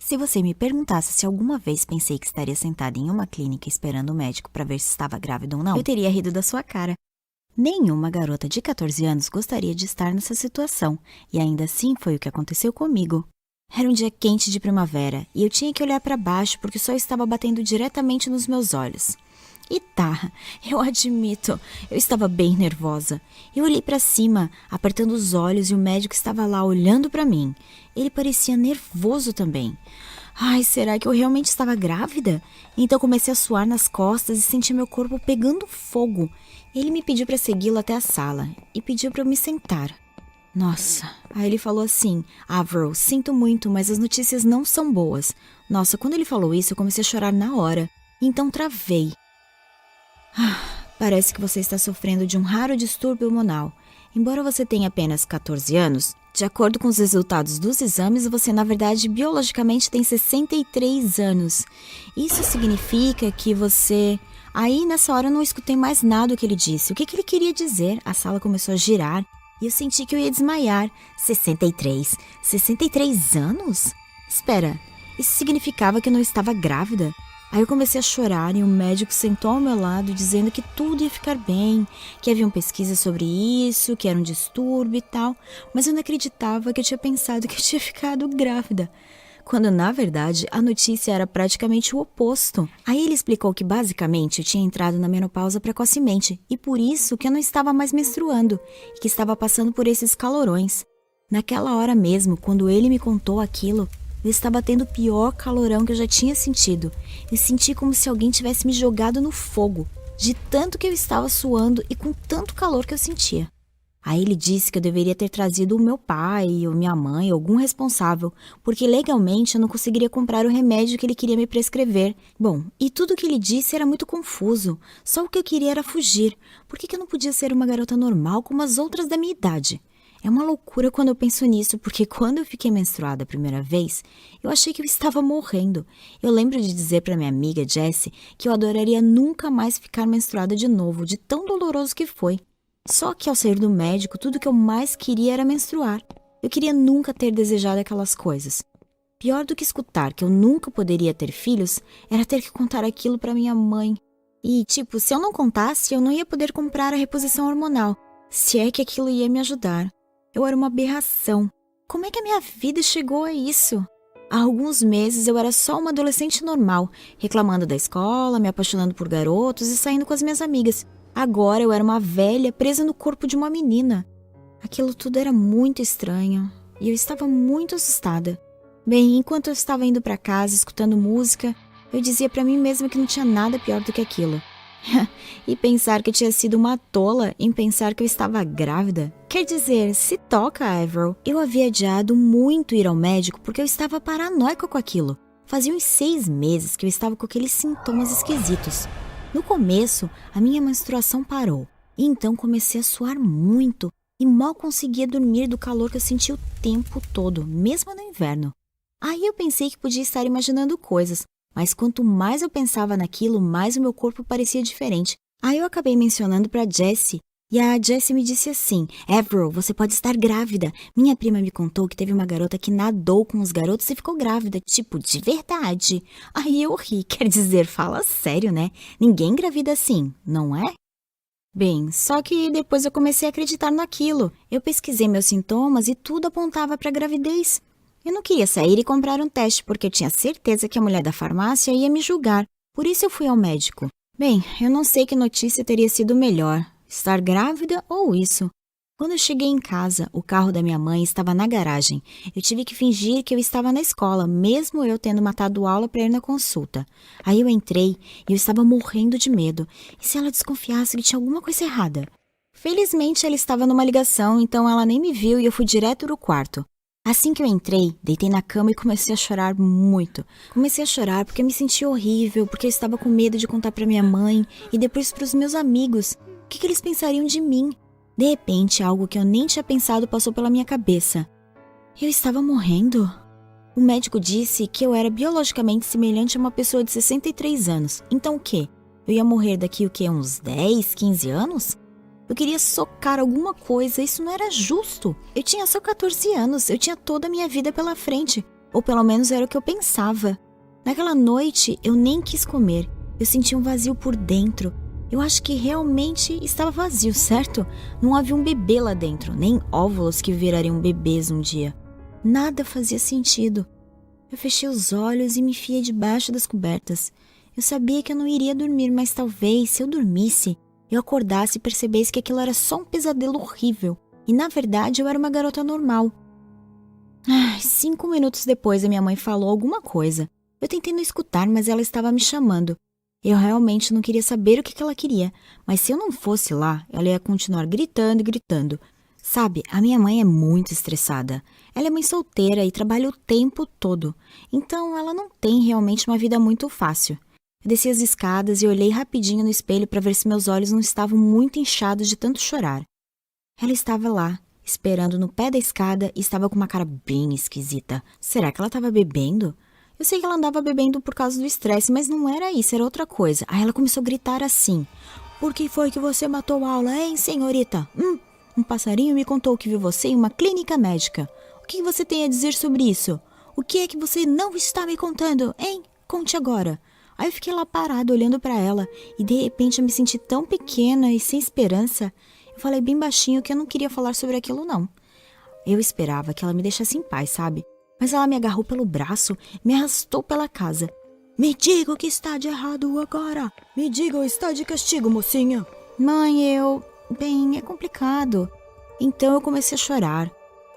Se você me perguntasse se alguma vez pensei que estaria sentada em uma clínica esperando o médico para ver se estava grávida ou não, eu teria rido da sua cara. Nenhuma garota de 14 anos gostaria de estar nessa situação, e ainda assim foi o que aconteceu comigo. Era um dia quente de primavera, e eu tinha que olhar para baixo porque o sol estava batendo diretamente nos meus olhos. E tá, eu admito, eu estava bem nervosa. Eu olhei para cima, apertando os olhos, e o médico estava lá olhando para mim. Ele parecia nervoso também. Ai, será que eu realmente estava grávida? Então comecei a suar nas costas e senti meu corpo pegando fogo. Ele me pediu para segui-lo até a sala e pediu para eu me sentar. Nossa, aí ele falou assim: Avril, sinto muito, mas as notícias não são boas. Nossa, quando ele falou isso, eu comecei a chorar na hora. Então travei. Parece que você está sofrendo de um raro distúrbio hormonal. Embora você tenha apenas 14 anos, de acordo com os resultados dos exames, você na verdade biologicamente tem 63 anos. Isso significa que você... Aí nessa hora eu não escutei mais nada do que ele disse. O que ele queria dizer? A sala começou a girar e eu senti que eu ia desmaiar. 63? 63 anos? Espera, isso significava que eu não estava grávida? Aí eu comecei a chorar e o médico sentou ao meu lado dizendo que tudo ia ficar bem, que haviam pesquisas sobre isso, que era um distúrbio e tal, mas eu não acreditava que eu tinha pensado que eu tinha ficado grávida, quando na verdade a notícia era praticamente o oposto. Aí ele explicou que basicamente eu tinha entrado na menopausa precocemente e por isso que eu não estava mais menstruando e que estava passando por esses calorões. Naquela hora mesmo, quando ele me contou aquilo, eu estava tendo o pior calorão que eu já tinha sentido. Eu senti como se alguém tivesse me jogado no fogo, de tanto que eu estava suando e com tanto calor que eu sentia. Aí ele disse que eu deveria ter trazido o meu pai ou minha mãe, algum responsável, porque legalmente eu não conseguiria comprar o remédio que ele queria me prescrever. Bom, e tudo o que ele disse era muito confuso. Só o que eu queria era fugir. Por que eu não podia ser uma garota normal como as outras da minha idade? É uma loucura quando eu penso nisso, porque quando eu fiquei menstruada a primeira vez, eu achei que eu estava morrendo. Eu lembro de dizer para minha amiga Jessie que eu adoraria nunca mais ficar menstruada de novo, de tão doloroso que foi. Só que ao sair do médico, tudo que eu mais queria era menstruar. Eu queria nunca ter desejado aquelas coisas. Pior do que escutar que eu nunca poderia ter filhos, era ter que contar aquilo para minha mãe. E, se eu não contasse, eu não ia poder comprar a reposição hormonal, se é que aquilo ia me ajudar. Eu era uma aberração. Como é que a minha vida chegou a isso? Há alguns meses eu era só uma adolescente normal, reclamando da escola, me apaixonando por garotos e saindo com as minhas amigas. Agora eu era uma velha presa no corpo de uma menina. Aquilo tudo era muito estranho e eu estava muito assustada. Bem, enquanto eu estava indo para casa escutando música, eu dizia para mim mesma que não tinha nada pior do que aquilo. E pensar que eu tinha sido uma tola em pensar que eu estava grávida. Quer dizer, se toca, Avril. Eu havia adiado muito ir ao médico porque eu estava paranoica com aquilo. Fazia uns 6 meses que eu estava com aqueles sintomas esquisitos. No começo, a minha menstruação parou. E então comecei a suar muito e mal conseguia dormir do calor que eu sentia o tempo todo, mesmo no inverno. Aí eu pensei que podia estar imaginando coisas. Mas quanto mais eu pensava naquilo, mais o meu corpo parecia diferente. Aí eu acabei mencionando para Jessie, e a Jessie me disse assim: Avril, você pode estar grávida. Minha prima me contou que teve uma garota que nadou com os garotos e ficou grávida, de verdade. Aí eu ri, quer dizer, fala sério, né? Ninguém engravida assim, não é? Bem, só que depois eu comecei a acreditar naquilo. Eu pesquisei meus sintomas e tudo apontava para gravidez. Eu não queria sair e comprar um teste, porque eu tinha certeza que a mulher da farmácia ia me julgar. Por isso eu fui ao médico. Bem, eu não sei que notícia teria sido melhor, estar grávida ou isso. Quando eu cheguei em casa, o carro da minha mãe estava na garagem. Eu tive que fingir que eu estava na escola, mesmo eu tendo matado aula para ir na consulta. Aí eu entrei e eu estava morrendo de medo. E se ela desconfiasse que tinha alguma coisa errada? Felizmente ela estava numa ligação, então ela nem me viu e eu fui direto no quarto. Assim que eu entrei, deitei na cama e comecei a chorar muito. Comecei a chorar porque eu me sentia horrível, porque eu estava com medo de contar para minha mãe e depois para os meus amigos. O que eles pensariam de mim? De repente, algo que eu nem tinha pensado passou pela minha cabeça. Eu estava morrendo? O médico disse que eu era biologicamente semelhante a uma pessoa de 63 anos. Então o quê? Eu ia morrer daqui uns 10, 15 anos? Eu queria socar alguma coisa, isso não era justo. Eu tinha só 14 anos, eu tinha toda a minha vida pela frente. Ou pelo menos era o que eu pensava. Naquela noite, eu nem quis comer. Eu senti um vazio por dentro. Eu acho que realmente estava vazio, certo? Não havia um bebê lá dentro, nem óvulos que virariam bebês um dia. Nada fazia sentido. Eu fechei os olhos e me enfiei debaixo das cobertas. Eu sabia que eu não iria dormir, mas talvez, se eu dormisse, eu acordasse e percebesse que aquilo era só um pesadelo horrível. E, na verdade, eu era uma garota normal. 5 minutos depois, a minha mãe falou alguma coisa. Eu tentei não escutar, mas ela estava me chamando. Eu realmente não queria saber o que ela queria, mas se eu não fosse lá, ela ia continuar gritando e gritando. Sabe, a minha mãe é muito estressada. Ela é mãe solteira e trabalha o tempo todo. Então, ela não tem realmente uma vida muito fácil. Eu desci as escadas e olhei rapidinho no espelho para ver se meus olhos não estavam muito inchados de tanto chorar. Ela estava lá, esperando no pé da escada e estava com uma cara bem esquisita. Será que ela estava bebendo? Eu sei que ela andava bebendo por causa do estresse, mas não era isso, era outra coisa. Aí ela começou a gritar assim. Por que foi que você matou a aula, hein, senhorita? Um passarinho me contou que viu você em uma clínica médica. O que você tem a dizer sobre isso? O que é que você não está me contando, hein? Conte agora. Aí eu fiquei lá parada, olhando para ela, e de repente eu me senti tão pequena e sem esperança. Eu falei bem baixinho que eu não queria falar sobre aquilo, não. Eu esperava que ela me deixasse em paz, sabe? Mas ela me agarrou pelo braço e me arrastou pela casa. Me diga o que está de errado agora. Me diga o está de castigo, mocinha. Mãe, Bem, é complicado. Então eu comecei a chorar.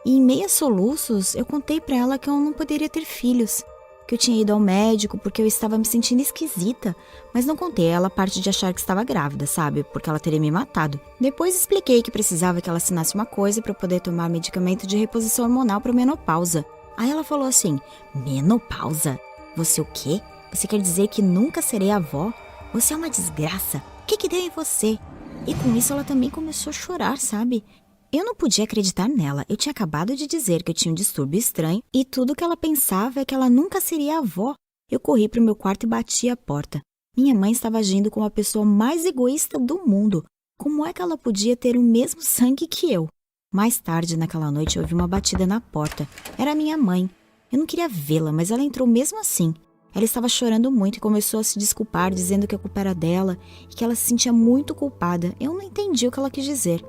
E em meio a soluços, eu contei pra ela que eu não poderia ter filhos. Que eu tinha ido ao médico porque eu estava me sentindo esquisita. Mas não contei a ela a parte de achar que estava grávida, sabe? Porque ela teria me matado. Depois expliquei que precisava que ela assinasse uma coisa pra eu poder tomar medicamento de reposição hormonal pra menopausa. Aí ela falou assim, menopausa? Você o quê? Você quer dizer que nunca serei avó? Você é uma desgraça. O que deu em você? E com isso ela também começou a chorar, sabe? Eu não podia acreditar nela. Eu tinha acabado de dizer que eu tinha um distúrbio estranho e tudo que ela pensava é que ela nunca seria avó. Eu corri para o meu quarto e bati a porta. Minha mãe estava agindo como a pessoa mais egoísta do mundo. Como é que ela podia ter o mesmo sangue que eu? Mais tarde, naquela noite, eu ouvi uma batida na porta. Era minha mãe. Eu não queria vê-la, mas ela entrou mesmo assim. Ela estava chorando muito e começou a se desculpar, dizendo que a culpa era dela e que ela se sentia muito culpada. Eu não entendi o que ela quis dizer.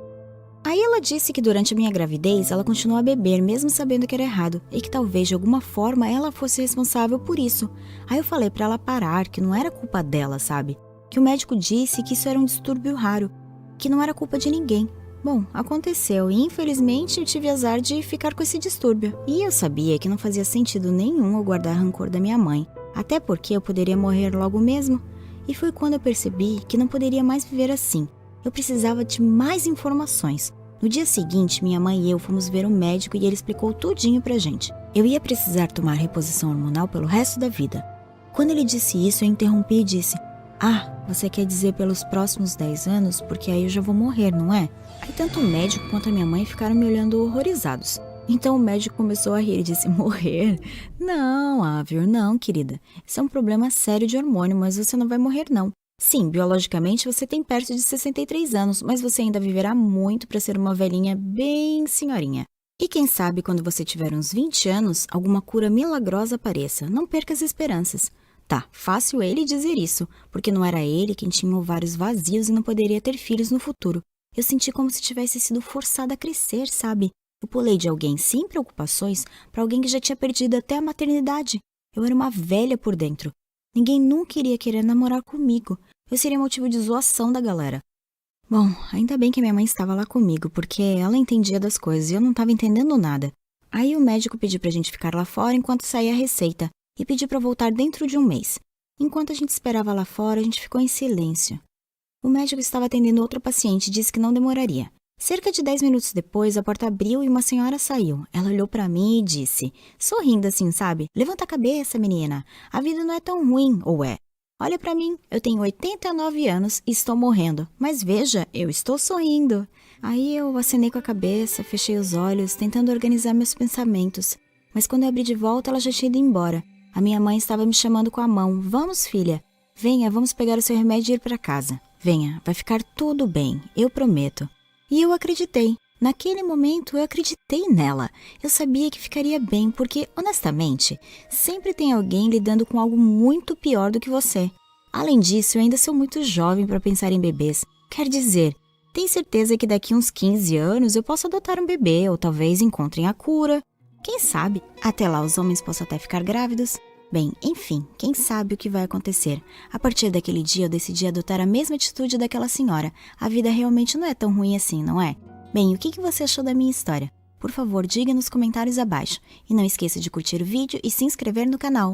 Aí ela disse que durante a minha gravidez, ela continuou a beber, mesmo sabendo que era errado, e que talvez de alguma forma ela fosse responsável por isso. Aí eu falei pra ela parar, que não era culpa dela, sabe? Que o médico disse que isso era um distúrbio raro, que não era culpa de ninguém. Bom, aconteceu e infelizmente eu tive azar de ficar com esse distúrbio. E eu sabia que não fazia sentido nenhum eu guardar rancor da minha mãe, até porque eu poderia morrer logo mesmo. E foi quando eu percebi que não poderia mais viver assim. Eu precisava de mais informações. No dia seguinte, minha mãe e eu fomos ver um médico e ele explicou tudinho pra gente. Eu ia precisar tomar reposição hormonal pelo resto da vida. Quando ele disse isso, eu interrompi e disse: você quer dizer pelos próximos 10 anos? Porque aí eu já vou morrer, não é? Aí tanto o médico quanto a minha mãe ficaram me olhando horrorizados. Então o médico começou a rir e disse: morrer? Não, Avior, não, querida. Isso é um problema sério de hormônio, mas você não vai morrer, não. Sim, biologicamente você tem perto de 63 anos, mas você ainda viverá muito para ser uma velhinha bem senhorinha. E quem sabe quando você tiver uns 20 anos, alguma cura milagrosa apareça. Não perca as esperanças. Tá, fácil ele dizer isso, porque não era ele quem tinha ovários vazios e não poderia ter filhos no futuro. Eu senti como se tivesse sido forçada a crescer, sabe? Eu pulei de alguém sem preocupações para alguém que já tinha perdido até a maternidade. Eu era uma velha por dentro. Ninguém nunca iria querer namorar comigo. Eu seria motivo de zoação da galera. Bom, ainda bem que minha mãe estava lá comigo, porque ela entendia das coisas e eu não estava entendendo nada. Aí o médico pediu pra gente ficar lá fora enquanto saía a receita e pediu pra voltar dentro de um mês. Enquanto a gente esperava lá fora, a gente ficou em silêncio. O médico estava atendendo outro paciente e disse que não demoraria. Cerca de 10 minutos depois, a porta abriu e uma senhora saiu. Ela olhou pra mim e disse, sorrindo assim, sabe? Levanta a cabeça, menina. A vida não é tão ruim, ou é? Olha pra mim, eu tenho 89 anos e estou morrendo. Mas veja, eu estou sorrindo. Aí eu acenei com a cabeça, fechei os olhos, tentando organizar meus pensamentos. Mas quando eu abri de volta, ela já tinha ido embora. A minha mãe estava me chamando com a mão. Vamos, filha. Venha, vamos pegar o seu remédio e ir pra casa. Venha, vai ficar tudo bem, eu prometo. E eu acreditei. Naquele momento eu acreditei nela. Eu sabia que ficaria bem porque, honestamente, sempre tem alguém lidando com algo muito pior do que você. Além disso, eu ainda sou muito jovem para pensar em bebês. Quer dizer, tem certeza que daqui uns 15 anos eu posso adotar um bebê ou talvez encontrem a cura? Quem sabe? Até lá os homens possam até ficar grávidos. Bem, enfim, quem sabe o que vai acontecer. A partir daquele dia eu decidi adotar a mesma atitude daquela senhora. A vida realmente não é tão ruim assim, não é? Bem, o que você achou da minha história? Por favor, diga nos comentários abaixo. E não esqueça de curtir o vídeo e se inscrever no canal.